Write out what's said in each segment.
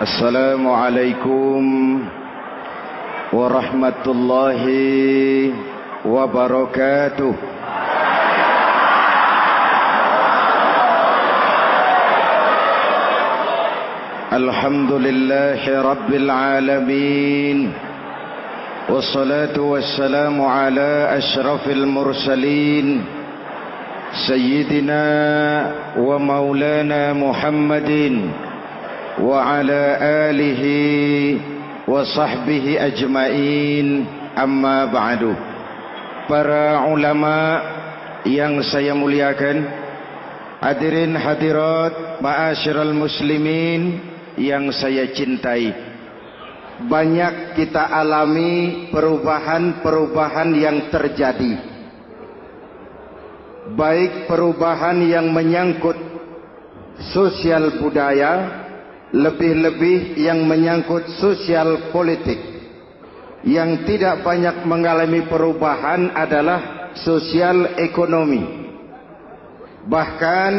Assalamualaikum warahmatullahi wabarakatuh. Alhamdulillahi rabbil alamin. Wassalatu wassalamu ala ashrafil mursalin Sayyidina wa maulana Muhammadin wa ala alihi wa sahbihi ajmain, amma ba'du. Para ulama yang saya muliakan, hadirin hadirat ma'asyiral muslimin yang saya cintai, banyak kita alami perubahan-perubahan yang terjadi, baik perubahan yang menyangkut sosial budaya, lebih-lebih yang menyangkut sosial politik. Yang tidak banyak mengalami perubahan adalah sosial ekonomi. Bahkan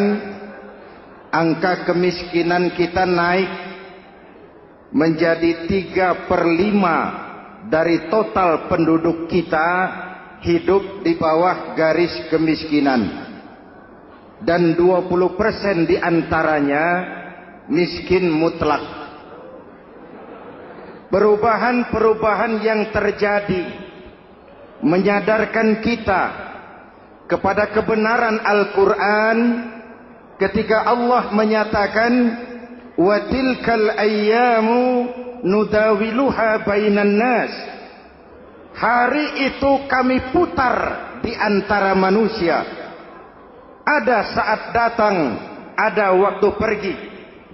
angka kemiskinan kita naik menjadi 3/5 dari total penduduk kita hidup di bawah garis kemiskinan, dan 20% diantaranya miskin mutlak. Perubahan-perubahan yang terjadi menyadarkan kita kepada kebenaran Al-Quran ketika Allah menyatakan wa tilkal ayyamu nudawiluha bainan nas. Hari itu kami putar di antara manusia. Ada saat datang, ada waktu pergi.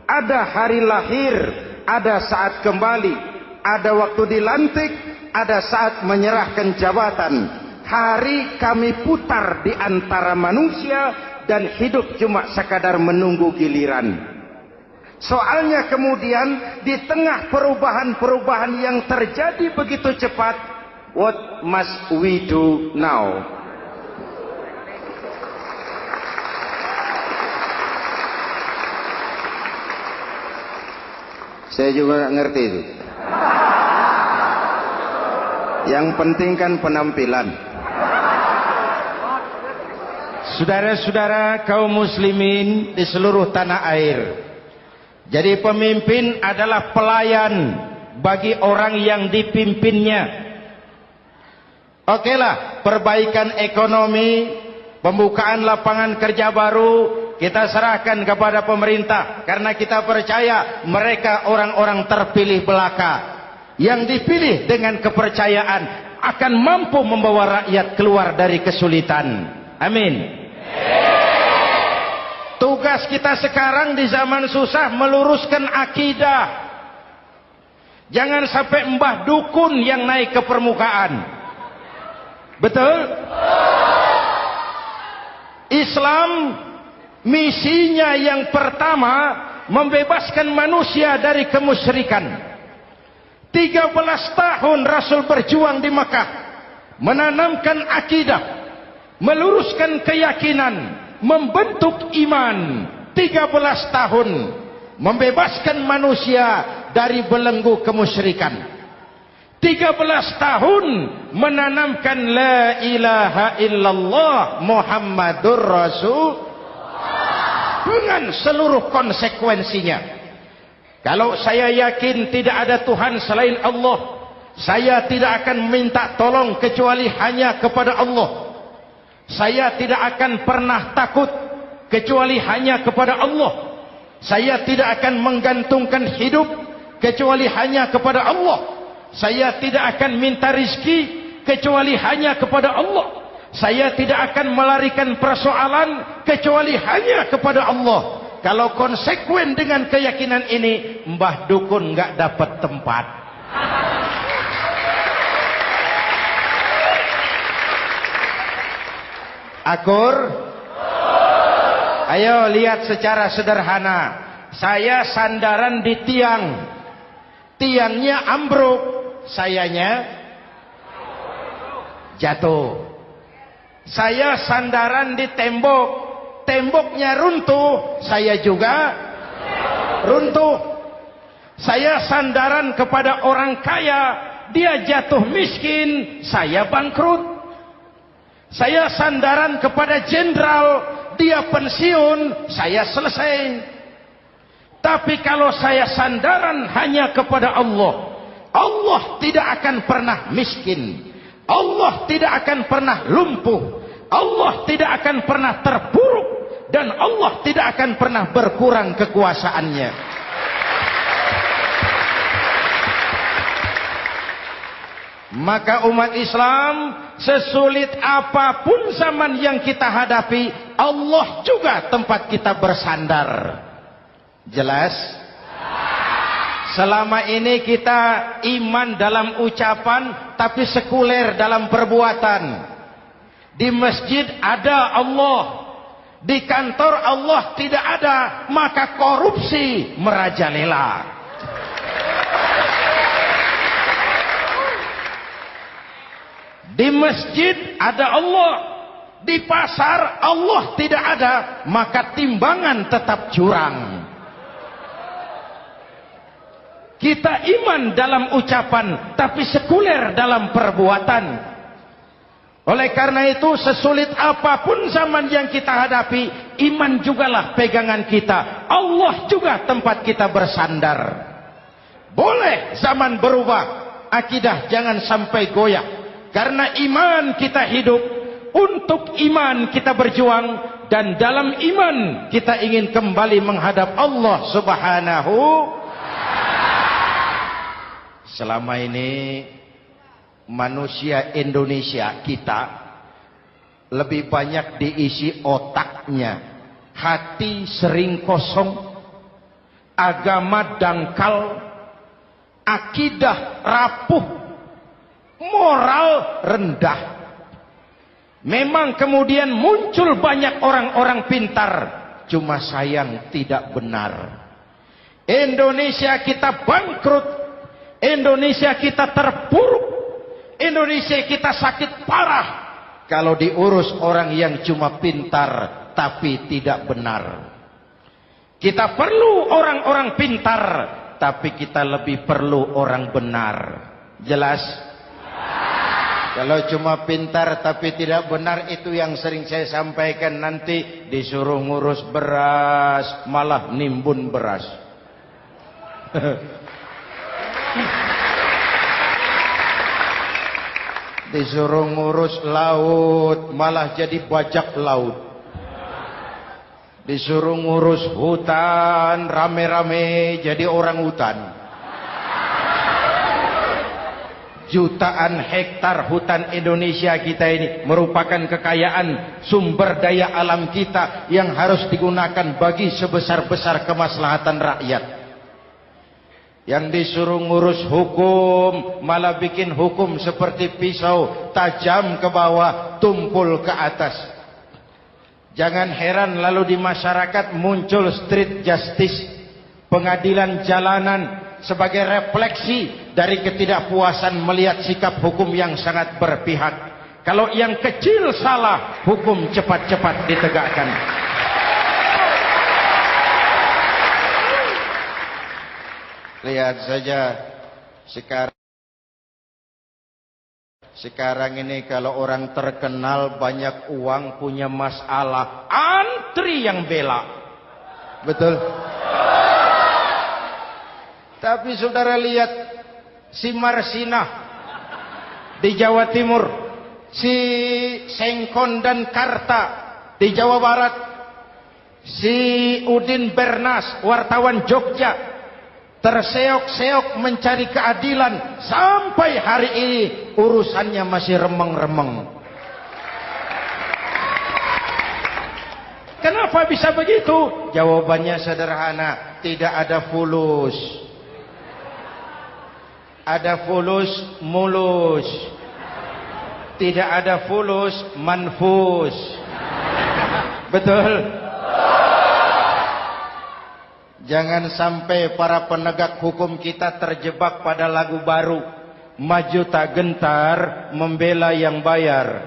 Ada hari lahir, ada saat kembali, ada waktu dilantik, ada saat menyerahkan jabatan. Hari kami putar di antara manusia dan hidup cuma sekadar menunggu giliran. Soalnya kemudian di tengah perubahan-perubahan yang terjadi begitu cepat, what must we do now? Saya juga nggak ngerti itu. Yang penting kan penampilan. Saudara-saudara kaum muslimin di seluruh tanah air, jadi pemimpin adalah pelayan bagi orang yang dipimpinnya. Okelah, perbaikan ekonomi, pembukaan lapangan kerja baru kita serahkan kepada pemerintah, karena kita percaya mereka orang-orang terpilih belaka yang dipilih dengan kepercayaan akan mampu membawa rakyat keluar dari kesulitan. Amin. Tugas kita sekarang di zaman susah meluruskan akidah. Jangan sampai mbah dukun yang naik ke permukaan. Betul? Islam misinya yang pertama membebaskan manusia dari kemusyrikan. 13 tahun Rasul berjuang di Mekah, menanamkan akidah, meluruskan keyakinan, membentuk iman. 13 tahun membebaskan manusia dari belenggu kemusyrikan. 13 tahun menanamkan la ilaha illallah Muhammadur Rasul dengan seluruh konsekuensinya. Kalau saya yakin tidak ada Tuhan selain Allah, saya tidak akan meminta tolong kecuali hanya kepada Allah. Saya tidak akan pernah takut kecuali hanya kepada Allah. Saya tidak akan menggantungkan hidup kecuali hanya kepada Allah. Saya tidak akan minta rizki kecuali hanya kepada Allah. Saya tidak akan melarikan persoalan kecuali hanya kepada Allah. Kalau konsekuen dengan keyakinan ini, mbah dukun nggak dapat tempat. Akur? Ayo lihat secara sederhana. Saya sandaran di tiang, tiangnya ambruk, sayanya jatuh. Saya sandaran di tembok, temboknya runtuh, saya juga runtuh. Saya sandaran kepada orang kaya, dia jatuh miskin, saya bangkrut. Saya sandaran kepada jenderal, dia pensiun, saya selesai. Tapi kalau saya sandaran hanya kepada Allah, Allah tidak akan pernah miskin, Allah tidak akan pernah lumpuh, Allah tidak akan pernah terpuruk, dan Allah tidak akan pernah berkurang kekuasaannya. Maka umat Islam, sesulit apapun zaman yang kita hadapi, Allah juga tempat kita bersandar. Jelas? Selama ini kita iman dalam ucapan, tapi sekuler dalam perbuatan. Di masjid ada Allah, di kantor Allah tidak ada, maka korupsi merajalela. Di masjid ada Allah, di pasar Allah tidak ada, maka timbangan tetap curang. Kita iman dalam ucapan, tapi sekuler dalam perbuatan. Oleh karena itu, sesulit apapun zaman yang kita hadapi, iman jugalah pegangan kita. Allah juga tempat kita bersandar. Boleh zaman berubah, akidah jangan sampai goyah. Karena iman kita hidup, untuk iman kita berjuang, dan dalam iman kita ingin kembali menghadap Allah Subhanahu. Selama ini manusia Indonesia kita lebih banyak diisi otaknya, hati sering kosong, agama dangkal, akidah rapuh, moral rendah. Memang kemudian muncul banyak orang-orang pintar, cuma sayang tidak benar. Indonesia kita bangkrut, Indonesia kita terpuruk, Indonesia kita sakit parah kalau diurus orang yang cuma pintar tapi tidak benar. Kita perlu orang-orang pintar, tapi kita lebih perlu orang benar. Jelas? Kalau cuma pintar tapi tidak benar, itu yang sering saya sampaikan, nanti disuruh ngurus beras malah nimbun beras. Disuruh ngurus laut malah jadi bajak laut. Disuruh ngurus hutan rame-rame jadi orang hutan. Jutaan hektar hutan Indonesia kita ini merupakan kekayaan sumber daya alam kita yang harus digunakan bagi sebesar-besar kemaslahatan rakyat. Yang disuruh ngurus hukum malah bikin hukum seperti pisau, tajam ke bawah, tumpul ke atas. Jangan heran lalu di masyarakat muncul street justice, pengadilan jalanan, sebagai refleksi dari ketidakpuasan melihat sikap hukum yang sangat berpihak. Kalau yang kecil salah, hukum cepat-cepat ditegakkan. Lihat saja sekarang ini kalau orang terkenal, banyak uang, punya masalah, antri yang bela. Betul? Tapi saudara lihat si Marsinah di Jawa Timur, si Sengkon dan Karta di Jawa Barat, si Udin Bernas wartawan Jogja terseok-seok mencari keadilan, sampai hari ini urusannya masih remeng-remeng. Kenapa bisa begitu? Jawabannya sederhana, tidak ada fulus. Ada fulus mulus, tidak ada fulus manfus. Betul? Jangan sampai para penegak hukum kita terjebak pada lagu baru, maju tak gentar membela yang bayar.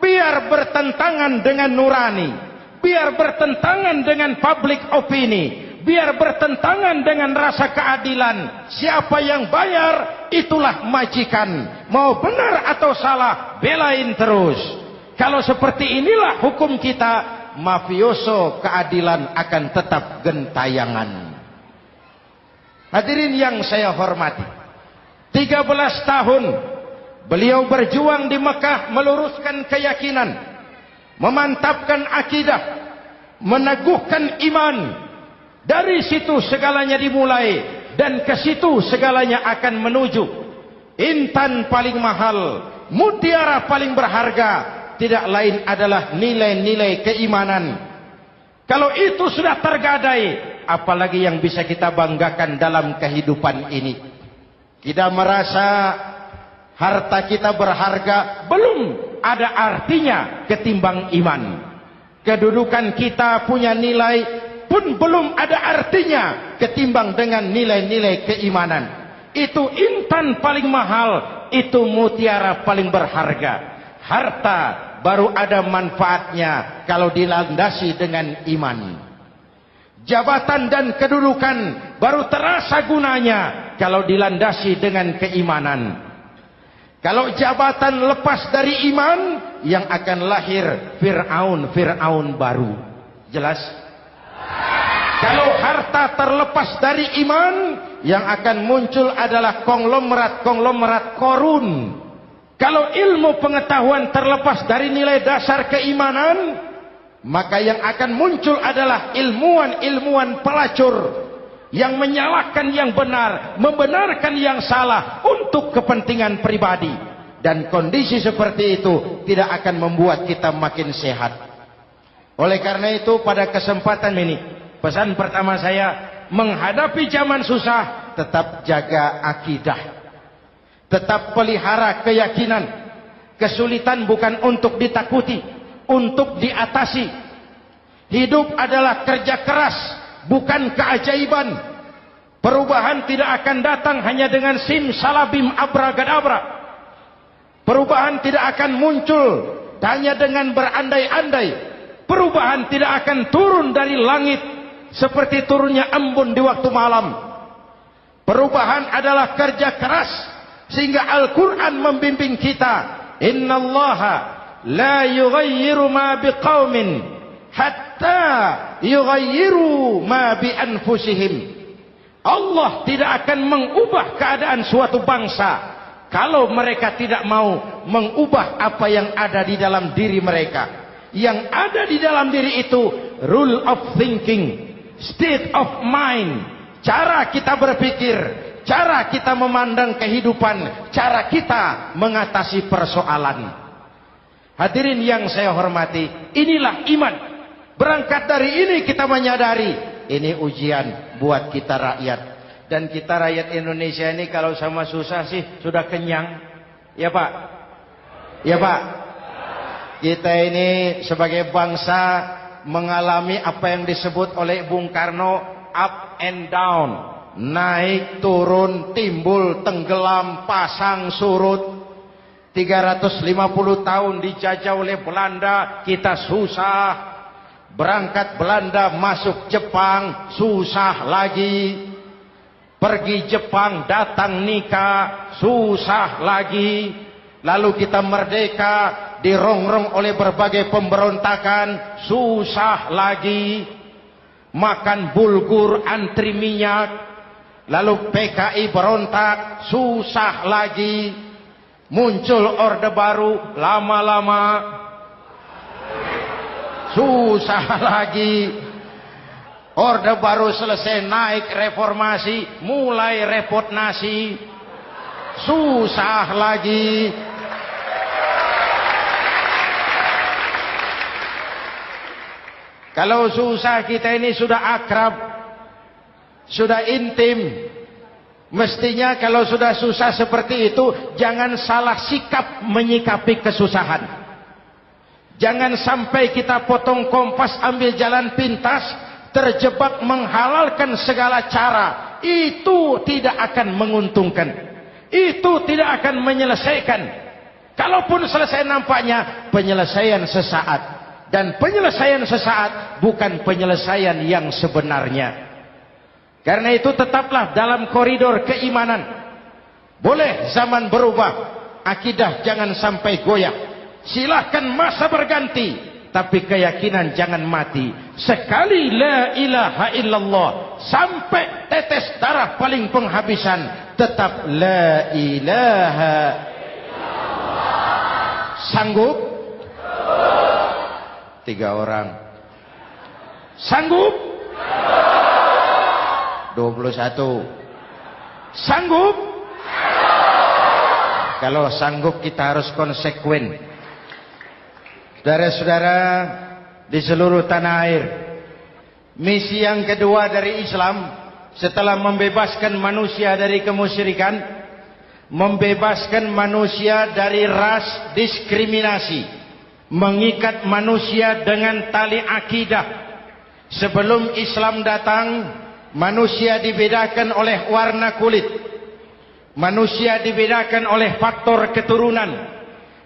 Biar bertentangan dengan nurani, biar bertentangan dengan public opini, biar bertentangan dengan rasa keadilan. Siapa yang bayar, itulah majikan. Mau benar atau salah, belain terus. Kalau seperti inilah hukum kita, mafioso keadilan akan tetap gentayangan. Hadirin yang saya hormati, 13 tahun beliau berjuang di Mekah, meluruskan keyakinan, memantapkan akidah, meneguhkan iman. Dari situ segalanya dimulai, dan ke situ segalanya akan menuju. Intan paling mahal, mutiara paling berharga, tidak lain adalah nilai-nilai keimanan. Kalau itu sudah tergadai, apalagi yang bisa kita banggakan dalam kehidupan ini? Kita merasa harta kita berharga, belum ada artinya ketimbang iman. Kedudukan kita punya nilai pun belum ada artinya ketimbang dengan nilai-nilai keimanan. Itu intan paling mahal, itu mutiara paling berharga. Harta baru ada manfaatnya kalau dilandasi dengan iman. Jabatan dan kedudukan baru terasa gunanya kalau dilandasi dengan keimanan. Kalau jabatan lepas dari iman, yang akan lahir Fir'aun baru. Jelas? Kalau harta terlepas dari iman, yang akan muncul adalah konglomerat Korun. Kalau ilmu pengetahuan terlepas dari nilai dasar keimanan, maka yang akan muncul adalah ilmuwan pelacur yang menyalahkan yang benar, membenarkan yang salah untuk kepentingan pribadi. Dan kondisi seperti itu tidak akan membuat kita makin sehat. Oleh karena itu, pada kesempatan ini, pesan pertama saya, menghadapi zaman susah, tetap jaga akidah, tetap pelihara keyakinan. Kesulitan bukan untuk ditakuti, untuk diatasi. Hidup adalah kerja keras, bukan keajaiban. Perubahan tidak akan datang hanya dengan simsalabim abragadabra. Perubahan tidak akan muncul hanya dengan berandai-andai. Perubahan tidak akan turun dari langit seperti turunnya embun di waktu malam. Perubahan adalah kerja keras, sehingga Al-Quran membimbing kita, innallaha la yughayyiru ma biqaumin hatta yughayyiru ma bi anfusihim. Allah tidak akan mengubah keadaan suatu bangsa kalau mereka tidak mau mengubah apa yang ada di dalam diri mereka. Yang ada di dalam diri itu rule of thinking, state of mind, cara kita berpikir, cara kita memandang kehidupan, cara kita mengatasi persoalan. Hadirin yang saya hormati, inilah iman. Berangkat dari ini kita menyadari, ini ujian buat kita rakyat. Dan kita rakyat Indonesia ini kalau sama susah sih sudah kenyang. Ya Pak? Ya Pak? Kita ini sebagai bangsa mengalami apa yang disebut oleh Bung Karno up and down. Naik, turun, timbul, tenggelam, pasang, surut. 350 tahun dijajah oleh Belanda, kita susah. Berangkat Belanda masuk Jepang, susah lagi. Pergi Jepang, datang nikah, susah lagi. Lalu kita merdeka, dirongrong oleh berbagai pemberontakan, susah lagi. Makan bulgur, antri minyak. Lalu PKI berontak, susah lagi. Muncul orde baru, lama-lama susah lagi. Orde baru selesai, naik reformasi, mulai repot nasi, susah lagi. Kalau susah kita ini sudah akrab, sudah intim. Mestinya kalau sudah susah seperti itu, jangan salah sikap menyikapi kesusahan. Jangan sampai kita potong kompas, ambil jalan pintas, terjebak menghalalkan segala cara. Itu tidak akan menguntungkan. Itu tidak akan menyelesaikan. Kalaupun selesai nampaknya penyelesaian sesaat. Dan penyelesaian sesaat bukan penyelesaian yang sebenarnya. Karena itu tetaplah dalam koridor keimanan. Boleh zaman berubah, akidah jangan sampai goyah. Silahkan masa berganti, tapi keyakinan jangan mati. Sekali la ilaha illallah, sampai tetes darah paling penghabisan, tetap la ilaha illallah. Sanggup? 3 orang. Sanggup? 21. Sanggup? Kalau sanggup kita harus konsekuen. Saudara-saudara di seluruh tanah air, misi yang kedua dari Islam setelah membebaskan manusia dari kemusyrikan, membebaskan manusia dari ras diskriminasi, mengikat manusia dengan tali akidah. Sebelum Islam datang, manusia dibedakan oleh warna kulit, manusia dibedakan oleh faktor keturunan,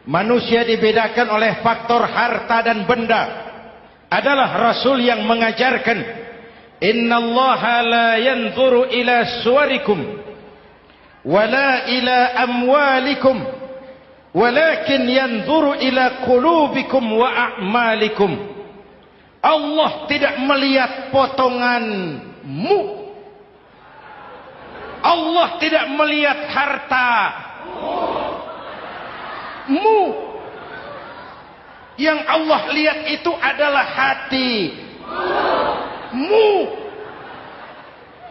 manusia dibedakan oleh faktor harta dan benda. Adalah Rasul yang mengajarkan, innallaha la yanzuru ila suwarikum wala ila amwalikum walakin yanzuru ila qulubikum wa a'malikum. Allah tidak melihat potonganmu, Allah tidak melihat hartamu. Yang Allah lihat itu adalah hatimu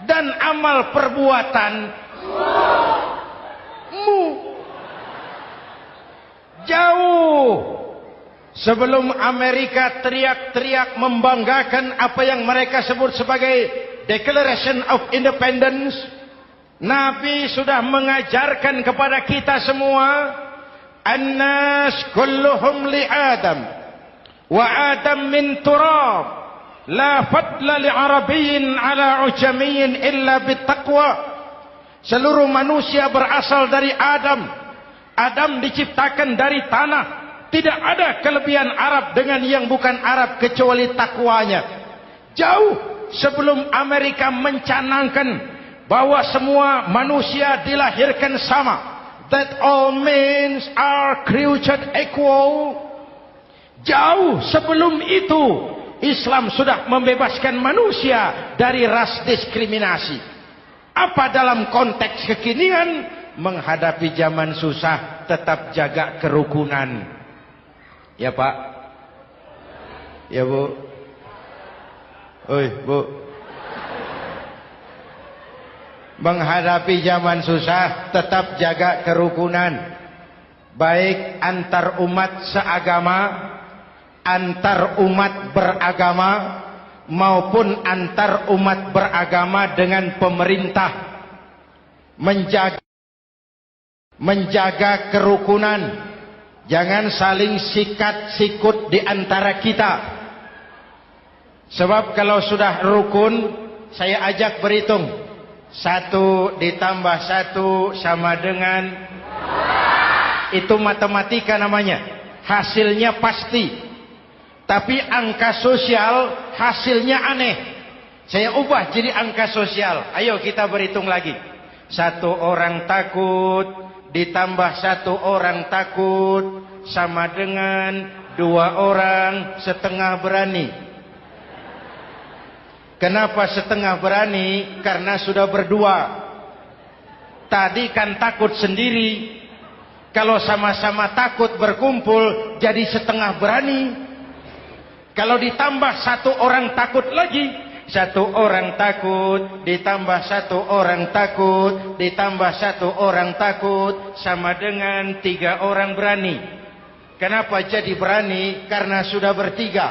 dan amal perbuatanmu. Jauh sebelum Amerika teriak-teriak membanggakan apa yang mereka sebut sebagai Declaration of Independence, Nabi sudah mengajarkan kepada kita semua, An-nas kulluhum li Adam wa Adam min turab la fadla li Arabiyyin ala ujamiyyin illa bittaqwa. Seluruh manusia berasal dari Adam. Adam diciptakan dari tanah. Tidak ada kelebihan Arab dengan yang bukan Arab kecuali takwanya. Jauh sebelum Amerika mencanangkan bahwa semua manusia dilahirkan sama, that all men are created equal. Jauh sebelum itu Islam sudah membebaskan manusia dari ras diskriminasi. Apa dalam konteks kekinian menghadapi zaman susah tetap jaga kerukunan? Ya Pak? Ya Bu? Oi Bu? Menghadapi zaman susah tetap jaga kerukunan, baik antar umat seagama, antar umat beragama, maupun antar umat beragama dengan pemerintah. Menjaga kerukunan, jangan saling sikat sikut di antara kita. Sebab kalau sudah rukun, saya ajak berhitung, 1 ditambah 1 sama dengan, itu matematika namanya, hasilnya pasti. Tapi angka sosial hasilnya aneh. Saya ubah jadi angka sosial. Ayo kita berhitung lagi. 1 orang takut ditambah 1 orang takut sama dengan 2 orang setengah berani. Kenapa setengah berani? Karena sudah berdua. Tadi kan takut sendiri. Kalau sama-sama takut berkumpul jadi setengah berani. Kalau ditambah 1 orang takut lagi, 1 orang takut ditambah 1 orang takut ditambah 1 orang takut sama dengan 3 orang berani. Kenapa jadi berani? Karena sudah bertiga.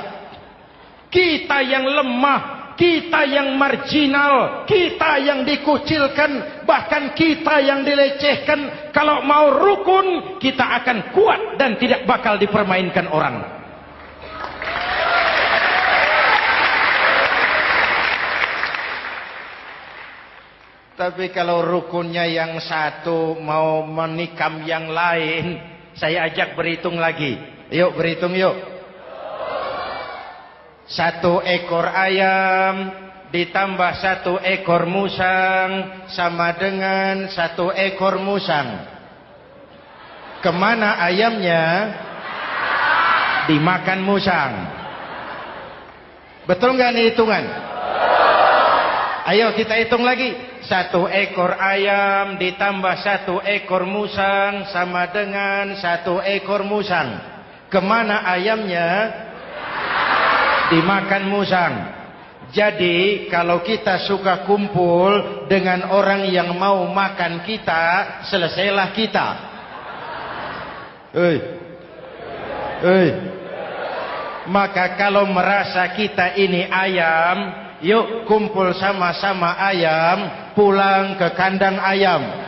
Kita yang lemah, kita yang marginal, kita yang dikucilkan, bahkan kita yang dilecehkan, kalau mau rukun kita akan kuat dan tidak bakal dipermainkan orang. Tapi kalau rukunnya yang satu mau menikam yang lain, saya ajak berhitung lagi. Yuk berhitung yuk. 1 ekor ayam ditambah 1 ekor musang sama dengan 1 ekor musang. Kemana ayamnya? Dimakan musang. Betul nggak nih hitungan? Ayo kita hitung lagi. 1 ekor ayam ditambah 1 ekor musang sama dengan 1 ekor musang. Kemana ayamnya? Dimakan musang. Jadi kalau kita suka kumpul dengan orang yang mau makan kita, selesailah kita. Maka kalau merasa kita ini ayam, yuk kumpul sama-sama ayam, pulang ke kandang ayam.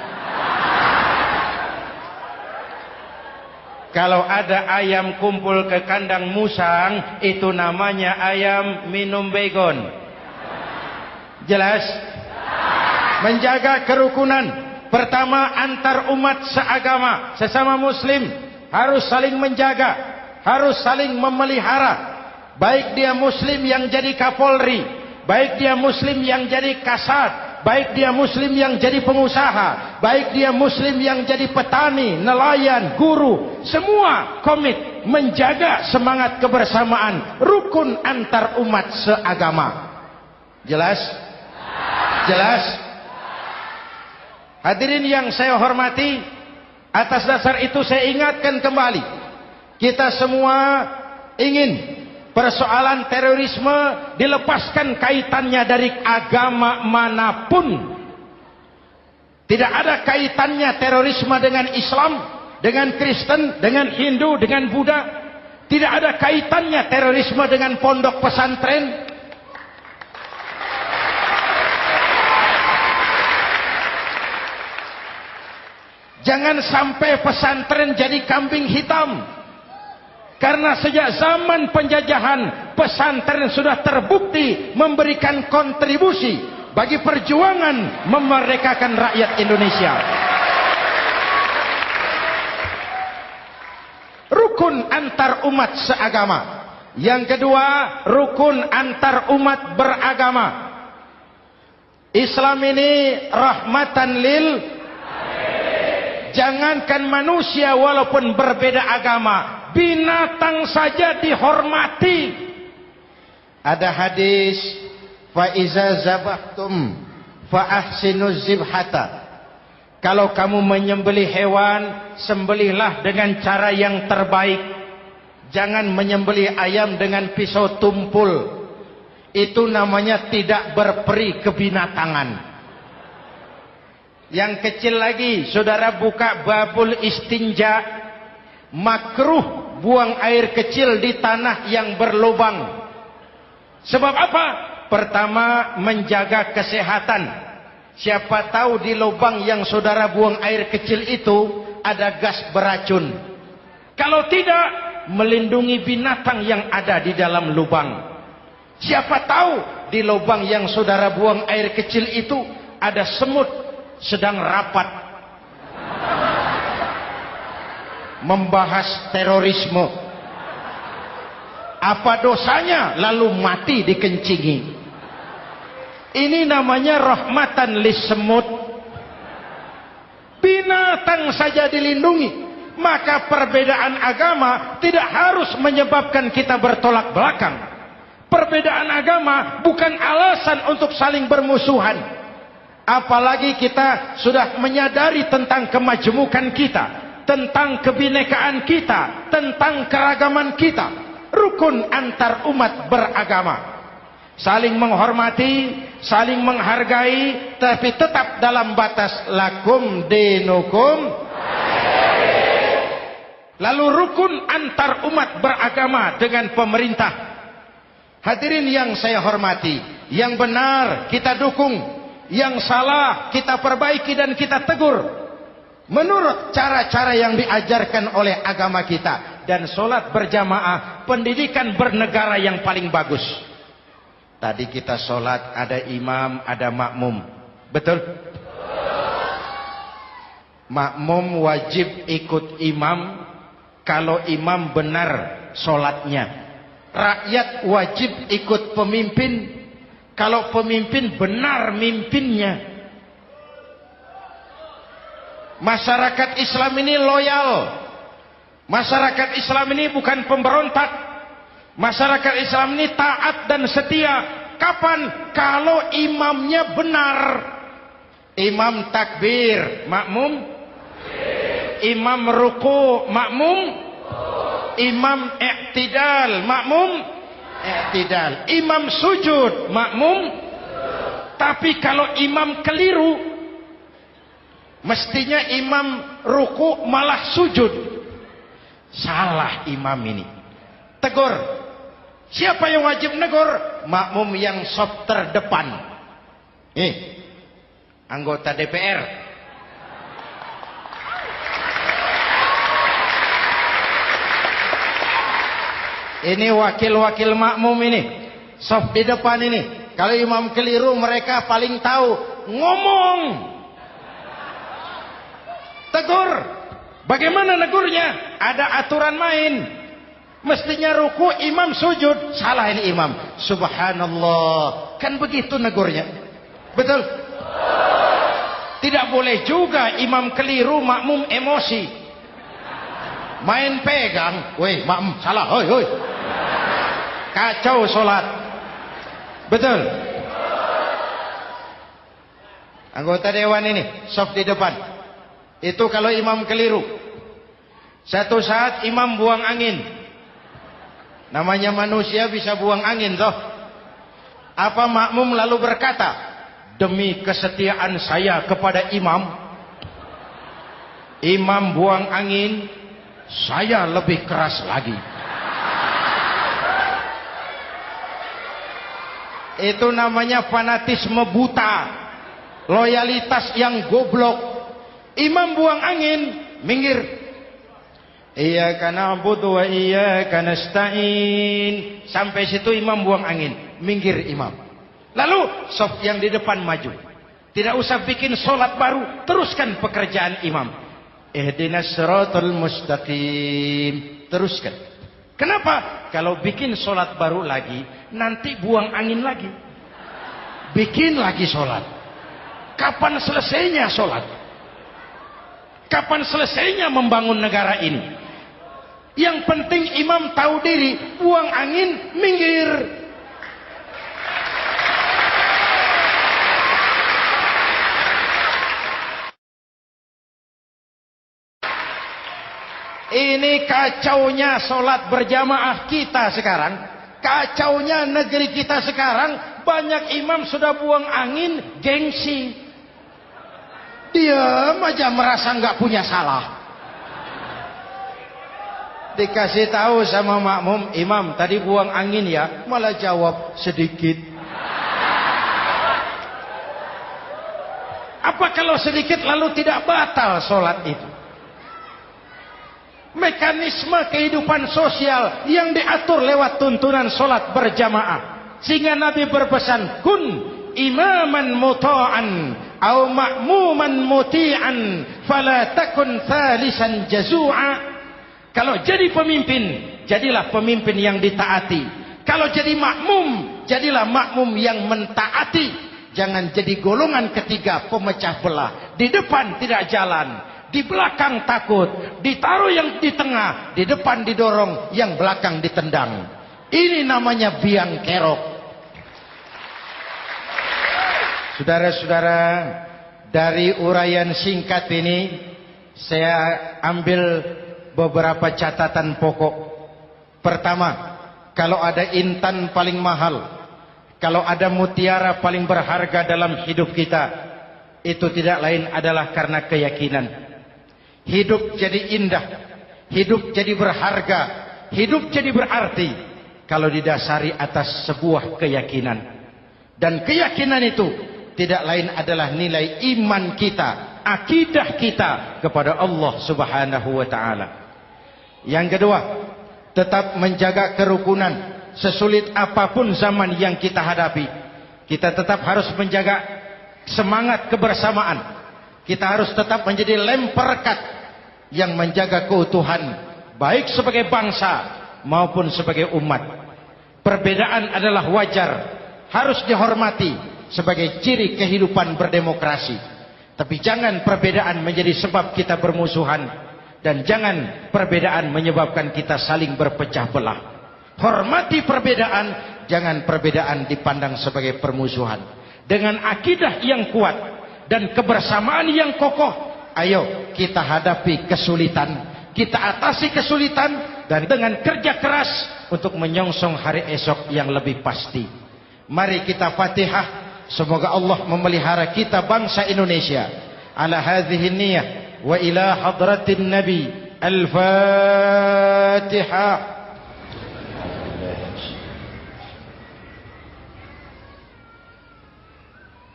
Kalau ada ayam kumpul ke kandang musang, itu namanya ayam minum baygon. Jelas? Menjaga kerukunan. Pertama, antar umat seagama, sesama muslim harus saling menjaga, harus saling memelihara. Baik dia muslim yang jadi kapolri, baik dia muslim yang jadi kasat, baik dia muslim yang jadi pengusaha, baik dia muslim yang jadi petani, nelayan, guru, semua komit menjaga semangat kebersamaan, rukun antar umat seagama. Jelas? Jelas? Hadirin yang saya hormati, atas dasar itu saya ingatkan kembali, kita semua ingin persoalan terorisme dilepaskan kaitannya dari agama manapun. Tidak ada kaitannya terorisme dengan Islam, dengan Kristen, dengan Hindu, dengan Buddha. Tidak ada kaitannya terorisme dengan pondok pesantren. Jangan sampai pesantren jadi kambing hitam. Karena sejak zaman penjajahan, pesantren sudah terbukti memberikan kontribusi bagi perjuangan memerdekakan rakyat Indonesia. Rukun antar umat seagama. Yang kedua, rukun antar umat beragama. Islam ini rahmatan lil jangankan manusia walaupun berbeda agama, binatang saja dihormati. Ada hadis, fa iza zabahtum fa ahsinuz zibhata. Kalau kamu menyembelih hewan, sembelihlah dengan cara yang terbaik. Jangan menyembelih ayam dengan pisau tumpul. Itu namanya tidak berperi kebinatangan. Yang kecil lagi, saudara buka babul istinja, makruh buang air kecil di tanah yang berlubang. Sebab apa? Pertama, menjaga kesehatan. Siapa tahu di lubang yang saudara buang air kecil itu ada gas beracun. Kalau tidak, melindungi binatang yang ada di dalam lubang. Siapa tahu di lubang yang saudara buang air kecil itu ada semut sedang rapat membahas terorisme. Apa dosanya lalu mati dikencingi? Ini namanya rahmatan lis semut. Binatang saja dilindungi. Maka perbedaan agama tidak harus menyebabkan kita bertolak belakang. Perbedaan agama bukan alasan untuk saling bermusuhan. Apalagi kita sudah menyadari tentang kemajemukan kita, tentang kebinekaan kita, tentang keragaman kita. Rukun antar umat beragama. Saling menghormati, saling menghargai, tapi tetap dalam batas lakum dinukum. Lalu rukun antar umat beragama dengan pemerintah. Hadirin yang saya hormati, yang benar kita dukung, yang salah kita perbaiki dan kita tegur menurut cara-cara yang diajarkan oleh agama kita. Dan sholat berjamaah, pendidikan bernegara yang paling bagus. Tadi kita sholat ada imam, ada makmum, betul? Makmum wajib ikut imam kalau imam benar sholatnya. Rakyat wajib ikut pemimpin kalau pemimpin benar mimpinnya. Masyarakat Islam ini loyal. Masyarakat Islam ini bukan pemberontak. Masyarakat Islam ini taat dan setia. Kapan? Kalau imamnya benar. Imam takbir, makmum. Imam ruku, makmum. Imam i'tidal, makmum. I'tidal. Imam sujud, makmum. Tapi kalau imam keliru, mestinya imam ruku malah sujud. Salah imam ini. Tegur. Siapa yang wajib negur? Makmum yang sop terdepan. Anggota DPR. Ini wakil-wakil makmum ini. Sop di depan ini. Kalau imam keliru mereka paling tahu. Ngomong. Tegur. Bagaimana negurnya? Ada aturan main. Mestinya ruku, imam sujud. Salah ini imam. Subhanallah. Kan begitu negurnya. Betul? Tidak boleh juga imam keliru, makmum emosi. Main pegang. Woi, makmum salah. Hoi, hoi. Kacau sholat. Betul? Anggota dewan ini, soft di depan. Itu kalau imam keliru. Satu saat imam buang angin. Namanya manusia bisa buang angin toh. Apa makmum lalu berkata, demi kesetiaan saya kepada imam, imam buang angin, saya lebih keras lagi. Itu namanya fanatisme buta, loyalitas yang goblok. Imam buang angin, minggir. Iyyaka na'budu wa iyyaka nasta'in. Sampai situ imam buang angin, minggir imam. Lalu saf yang di depan maju. Tidak usah bikin sholat baru, teruskan pekerjaan imam. Ihdinas siratal mustaqim. Teruskan. Kenapa? Kalau bikin sholat baru lagi, nanti buang angin lagi. Bikin lagi sholat. Kapan selesainya sholat? Kapan selesainya membangun negara ini? Yang penting imam tahu diri, buang angin, minggir. Ini kacaunya sholat berjamaah kita sekarang. Kacaunya negeri kita sekarang. Banyak imam sudah buang angin, gengsi. Diam aja merasa nggak punya salah. Dikasih tahu sama makmum, imam tadi buang angin ya, malah jawab sedikit. Apa kalau sedikit lalu tidak batal sholat itu? Mekanisme kehidupan sosial yang diatur lewat tuntunan sholat berjamaah. Sehingga Nabi berpesan, kun imaman muta'an au ma'muman muti'an fala takun thalisan jazu'a. Kalau jadi pemimpin, jadilah pemimpin yang ditaati. Kalau jadi makmum, jadilah makmum yang mentaati. Jangan jadi golongan ketiga pemecah belah. Di depan tidak jalan, di belakang takut, ditaruh yang di tengah, di depan didorong, yang belakang ditendang. Ini namanya biang kerok. Saudara-saudara, dari uraian singkat ini saya ambil beberapa catatan pokok. Pertama, kalau ada intan paling mahal, kalau ada mutiara paling berharga dalam hidup kita, itu tidak lain adalah karena keyakinan. Hidup jadi indah, hidup jadi berharga, hidup jadi berarti kalau didasari atas sebuah keyakinan. Dan keyakinan itu tidak lain adalah nilai iman kita, akidah kita kepada Allah Subhanahu wa taala. Yang kedua, tetap menjaga kerukunan. Sesulit apapun zaman yang kita hadapi, kita tetap harus menjaga semangat kebersamaan. Kita harus tetap menjadi lem perekat yang menjaga keutuhan, baik sebagai bangsa maupun sebagai umat. Perbedaan adalah wajar, harus dihormati sebagai ciri kehidupan berdemokrasi. Tapi jangan perbedaan menjadi sebab kita bermusuhan, dan jangan perbedaan menyebabkan kita saling berpecah belah. Hormati perbedaan, jangan perbedaan dipandang sebagai permusuhan. Dengan akidah yang kuat dan kebersamaan yang kokoh, ayo kita hadapi kesulitan, kita atasi kesulitan, dan dengan kerja keras untuk menyongsong hari esok yang lebih pasti. Mari kita Fatihah. Semoga Allah memelihara kita bangsa Indonesia ala hadhihi niyyah wa ila hadratin nabi. Al-Fatihah.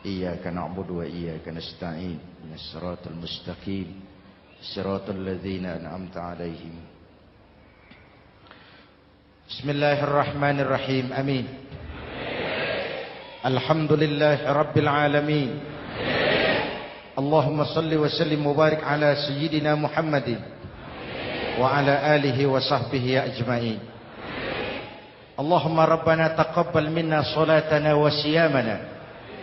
Iyyaka na'budu wa iyyaka nasta'in. Ihdinas siratal mustaqim. Siratal ladzina an'amta 'alaihim. Bismillahirrahmanirrahim. Amin. Alhamdulillah Rabbil Alamin. Allahumma salli wa sallim mubarak ala Sayyidina Muhammadin wa ala alihi wa sahbihi ajma'in. Allahumma Rabbana taqabbal minna salatana wa siyamana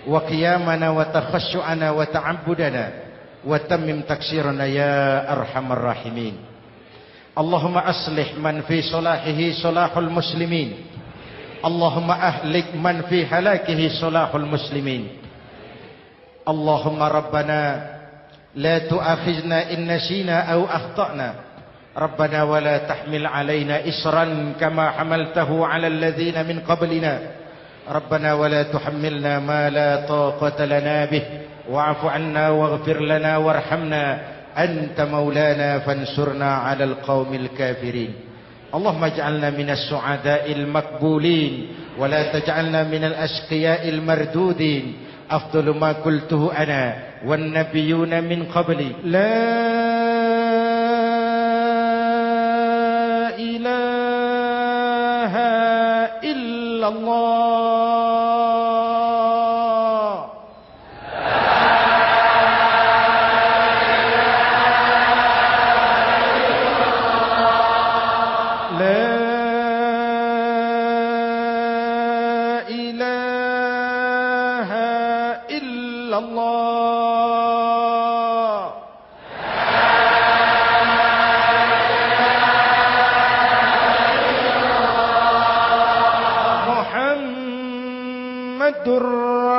wa qiyamana wa takhashu'ana wa ta'abbudana wa tammim taksirana ya arhamar rahimin. Allahumma aslih man fi salahihi salahul muslimin. Allahumma ahlik man fi halakihi salahul muslimin. Allahumma Rabbana la tu'akhizna in nasina aw akhtana. Rabbana wa la tahmil alaina isran kama hamaltahu ala alladhina min qablina. Rabbana wa la tuhammilna ma la taqata lana bih wa'fu 'anna waghfir lana warhamna anta maulana fansurna 'alal qaumil kafirin. اللهم اجعلنا من السعداء المقبولين ولا تجعلنا من الأشقياء المردودين. أفضل ما قلته أنا والنبيون من قبلي لا إله إلا الله.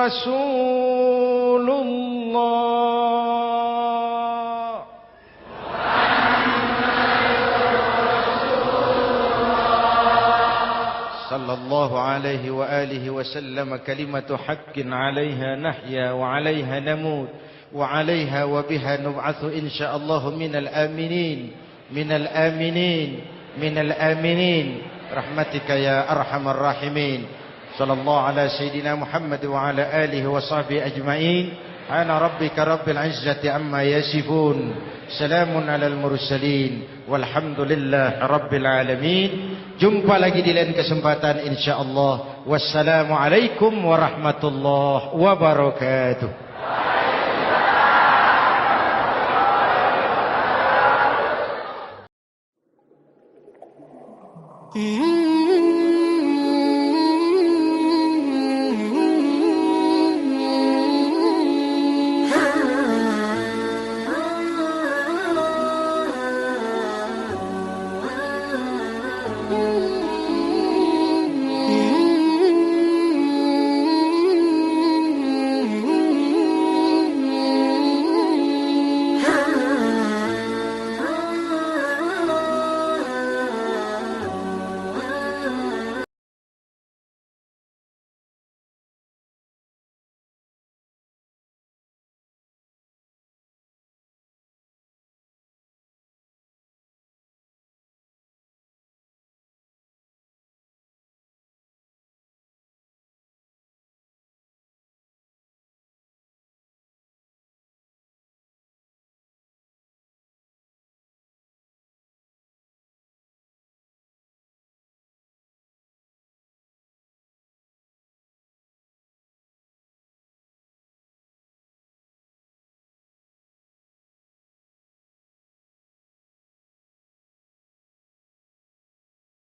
Rasulullah. Sallallahu alaihi wa alihi wa sallam. Kalimatu haqqin 'alaiha nahya wa 'alaiha namut wa 'alaiha wa biha nub'atsu insyaallah minal aminin minal aminin minal aminin rahmatika ya arhamar rahimin. Sallallahu ala Sayyidina Muhammad wa ala alihi wa sahbihi ajma'in. Ana rabbika rabbil izzati amma yasifun. Salamun alal mursalin. Walhamdulillah rabbil alamin. Jumpa lagi di lain kesempatan insyaallah. Wassalamualaikum warahmatullahi wabarakatuh.